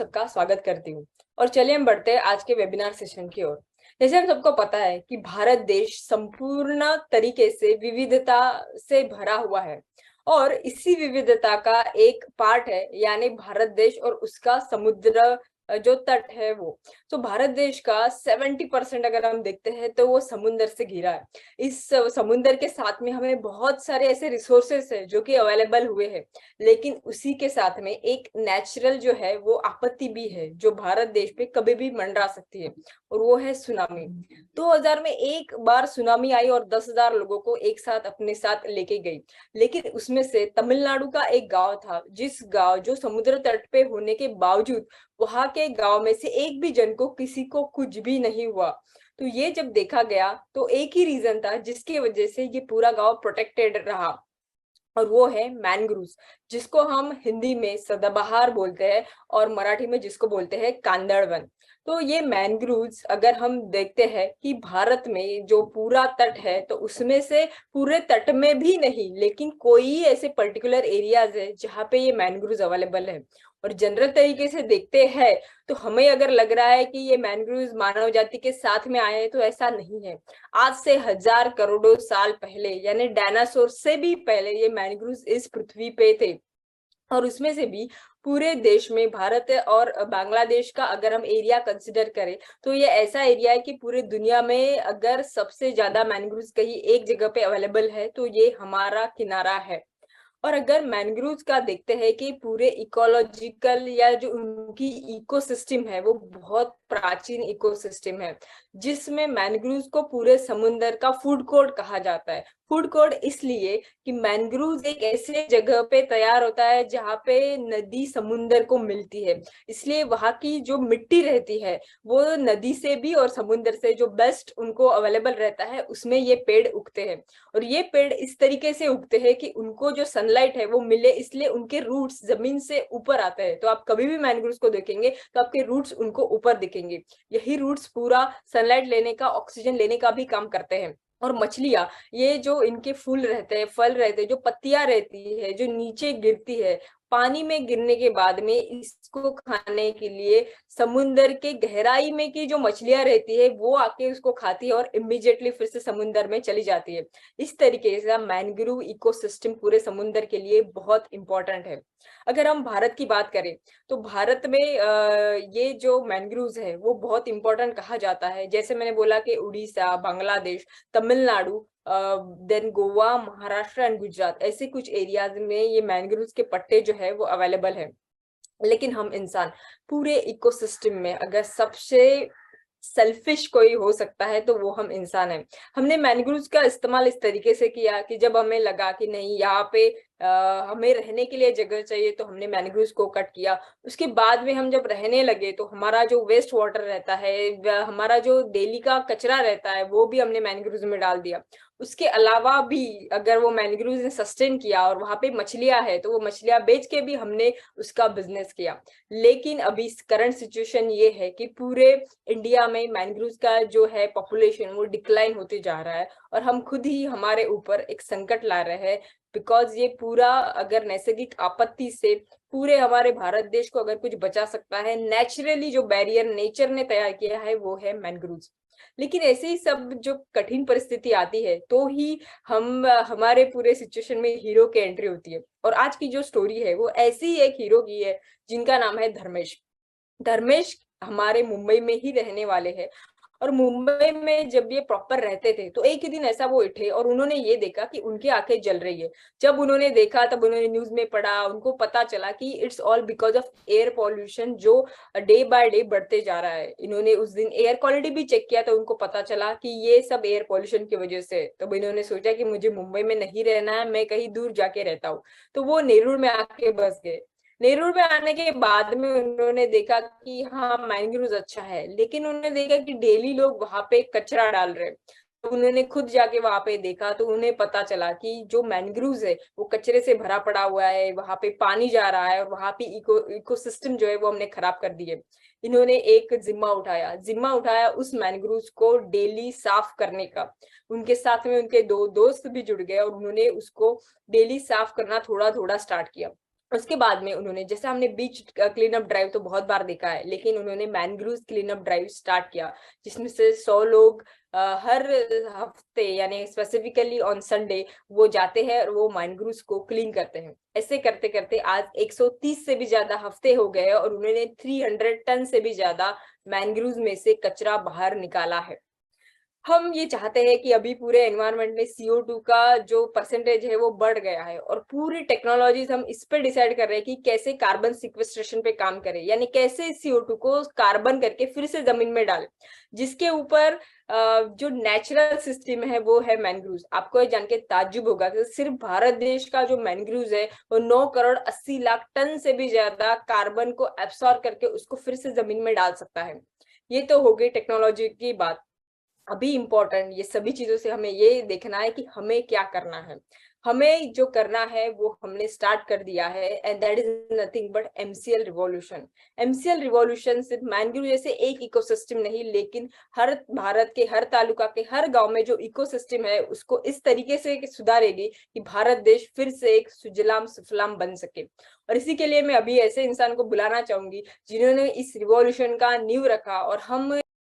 सबका स्वागत करती हूँ। और चलिए हम बढ़ते हैं आज के वेबिनार सेशन की ओर। जैसे हम सबको पता है कि भारत देश संपूर्ण तरीके से विविधता से भरा हुआ है और इसी विविधता का एक पार्ट है यानी भारत देश और उसका समुद्र जो तट है वो। तो भारत देश का 70% अगर हम देखते हैं तो वो समुद्र से घिरा है। इस समुद्र के साथ में हमें बहुत सारे ऐसे रिसोर्सेस है जो कि अवेलेबल हुए हैं, लेकिन उसी के साथ में एक नेचुरल जो है वो आपत्ति भी है जो भारत देश पे कभी भी मंडरा सकती है, और वो है सुनामी। 2000 में एक बार सुनामी आई और 10,000 लोगों को एक साथ अपने साथ लेके गई। लेकिन उसमें से तमिलनाडु का एक गांव था, जिस गांव जो समुद्र तट पे होने के बावजूद वहां के गांव में से एक भी जन को किसी को कुछ भी नहीं हुआ। तो ये जब देखा गया तो एक ही रीजन था जिसकी वजह से ये पूरा गांव प्रोटेक्टेड रहा, और वो है मैनग्रूव्स, जिसको हम हिंदी में सदाबहार बोलते हैं और मराठी में जिसको बोलते हैं कांदड़वन। तो ये मैनग्रूव्स अगर हम देखते हैं कि भारत में जो पूरा तट है तो उसमें से पूरे तट में भी नहीं, लेकिन कोई ऐसे पर्टिकुलर एरियाज है जहाँ पे ये मैनग्रूव्स अवेलेबल है। और जनरल तरीके से देखते हैं तो हमें अगर लग रहा है कि ये मैनग्रूव्स मानव जाति के साथ में आए हैं, तो ऐसा नहीं है। आज से हजार करोड़ों साल पहले यानी डायनासोर से भी पहले ये मैनग्रूव्स इस पृथ्वी पे थे। और उसमें से भी पूरे देश में भारत और बांग्लादेश का अगर हम एरिया कंसिडर करें तो ये ऐसा एरिया है कि पूरे दुनिया में अगर सबसे ज्यादा मैनग्रूव्स कहीं एक जगह पे अवेलेबल है तो ये हमारा किनारा है। और अगर मैनग्रोव्स का देखते हैं कि पूरे इकोलॉजिकल या जो उनकी इकोसिस्टम है वो बहुत प्राचीन इकोसिस्टम है, जिसमें मैनग्रोव्स को पूरे समुद्र का फूड कोर्ट कहा जाता है। फूड कोर्ट इसलिए कि मैनग्रोव्स एक ऐसे जगह पे तैयार होता है जहाँ पे नदी समुद्र को मिलती है, इसलिए वहां की जो मिट्टी रहती है वो नदी से भी और समुद्र से जो बेस्ट उनको अवेलेबल रहता है उसमें ये पेड़ उगते हैं। और ये पेड़ इस तरीके से उगते हैं कि उनको जो सनलाइट है वो मिले, इसलिए उनके रूट्स जमीन से ऊपर आते हैं। तो आप कभी भी मैनग्रोव्स को देखेंगे तो आपके रूट्स उनको ऊपर दिखेंगे। यही रूट्स पूरा सनलाइट लेने का, ऑक्सीजन लेने का भी काम करते हैं। और मछलियां, ये जो इनके फूल रहते हैं, फल रहते हैं, जो पत्तियां रहती है जो नीचे गिरती है, पानी में गिरने के बाद में इसको खाने के लिए समुंदर के गहराई में की जो मछलियां रहती है वो आके उसको खाती है और इमीडिएटली फिर से समुंदर में चली जाती है। इस तरीके से मैनग्रोव इकोसिस्टम पूरे समुद्र के लिए बहुत इंपॉर्टेंट है। अगर हम भारत की बात करें तो भारत में ये जो मैनग्रोव्स है वो बहुत इंपॉर्टेंट कहा जाता है। जैसे मैंने बोला कि उड़ीसा, बांग्लादेश, तमिलनाडु, देन गोवा, महाराष्ट्र एंड गुजरात, ऐसे कुछ एरियाज में ये मैनग्रोव्स के पट्टे जो है वो अवेलेबल है। लेकिन हम इंसान पूरे इकोसिस्टम में अगर सबसे सेल्फिश कोई हो सकता है तो वो हम इंसान हैं। हमने मैनग्रोव्स का इस्तेमाल इस तरीके से किया कि जब हमें लगा कि नहीं यहाँ पे हमें रहने के लिए जगह चाहिए तो हमने मैनग्रोव्स को कट किया। उसके बाद में हम जब रहने लगे तो हमारा जो वेस्ट वाटर रहता है, हमारा जो डेली का कचरा रहता है वो भी हमने मैनग्रोव्स में डाल दिया। उसके अलावा भी अगर वो मैनग्रोव्स ने सस्टेन किया और वहां पे मछलियां है तो वो मछलियां बेच के भी हमने उसका बिजनेस किया। लेकिन अभी करंट सिचुएशन ये है कि पूरे इंडिया में मैनग्रोव्स का जो है पॉपुलेशन वो डिक्लाइन होते जा रहा है, और हम खुद ही हमारे ऊपर एक संकट ला रहे हैं। बिकॉज ये पूरा अगर नैसर्गिक आपत्ति से पूरे हमारे भारत देश को अगर कुछ बचा सकता है, नेचुरली जो बैरियर नेचर ने तैयार किया है वो है मैनग्रोव्स। लेकिन ऐसे ही सब जो कठिन परिस्थिति आती है तो ही हम हमारे पूरे सिचुएशन में हीरो की एंट्री होती है। और आज की जो स्टोरी है वो ऐसी ही एक हीरो की है जिनका नाम है धर्मेश। धर्मेश हमारे मुंबई में ही रहने वाले हैं। और मुंबई में जब ये प्रॉपर रहते थे तो एक ही दिन ऐसा वो उठे और उन्होंने ये देखा कि उनकी आंखें जल रही है। जब उन्होंने देखा तब उन्होंने न्यूज में पढ़ा, उनको पता चला कि it's all because of air pollution जो डे बाय डे बढ़ते जा रहा है। इन्होंने उस दिन एयर क्वालिटी भी चेक किया तो उनको पता चला कि ये सब एयर पॉल्यूशन की वजह से। तो इन्होंने सोचा कि मुझे मुंबई में नहीं रहना है, मैं कहीं दूर जाके रहता हूँ। तो वो नेरूर में आके बस गए। नेरूर में आने के बाद में उन्होंने देखा कि हाँ मैंग्रोव्स अच्छा है, लेकिन उन्होंने देखा कि डेली लोग वहां पे कचरा डाल रहे हैं। तो उन्होंने खुद जाके वहां पे देखा तो उन्हें पता चला कि जो मैंग्रोव्स है वो कचरे से भरा पड़ा हुआ है, वहां पे पानी जा रहा है और वहां पे इकोसिस्टम जो है वो हमने खराब कर दिए। इन्होंने एक जिम्मा उठाया उस मैंग्रोव्स को डेली साफ करने का। उनके साथ में उनके दो दोस्त भी जुड़ गए और उन्होंने उसको डेली साफ करना थोड़ा थोड़ा स्टार्ट किया। उसके बाद में उन्होंने, जैसे हमने बीच क्लीन अप ड्राइव तो बहुत बार देखा है, लेकिन उन्होंने mangrove clean up drive start किया, जिसमें से 100 लोग हर हफ्ते यानी स्पेसिफिकली ऑन संडे वो जाते हैं और वो मैनग्रूव्स को क्लीन करते हैं। ऐसे करते करते आज 130 से भी ज्यादा हफ्ते हो गए और उन्होंने 300 टन से भी ज्यादा मैनग्रूव्स में से कचरा बाहर निकाला है। हम ये चाहते हैं कि अभी पूरे एनवायरनमेंट में CO2 का जो परसेंटेज है वो बढ़ गया है, और पूरी टेक्नोलॉजीज हम इस पे डिसाइड कर रहे हैं कि कैसे कार्बन सिक्वेस्ट्रेशन पे काम करें, यानी कैसे CO2 को कार्बन करके फिर से जमीन में डालें, जिसके ऊपर जो नेचुरल सिस्टम है वो है मैनग्रूव्स। आपको ये जान के ताज्जुब होगा कि सिर्फ भारत देश का जो मैनग्रूव्स है वो 9 करोड़ 80 लाख टन से भी ज्यादा कार्बन को एब्सॉर्ब करके उसको फिर से जमीन में डाल सकता है। ये तो हो गई टेक्नोलॉजी की बात। अभी इम्पोर्टेंट ये सभी चीजों से हमें ये देखना है कि हमें क्या करना है। हमें जो करना है वो हमने स्टार्ट कर दिया है, and that is nothing but MCL revolution. MCL revolution सिर्फ मैनग्रोव जैसे एक इकोसिस्टम नहीं, लेकिन हर भारत के हर तालुका के हर गांव में जो इकोसिस्टम है उसको इस तरीके से सुधारेगी कि भारत देश फिर से एक सुजलाम सुफलाम बन सके। और इसी के लिए मैं अभी ऐसे इंसान को बुलाना चाहूंगी जिन्होंने इस रिवॉल्यूशन का नींव रखा, और हम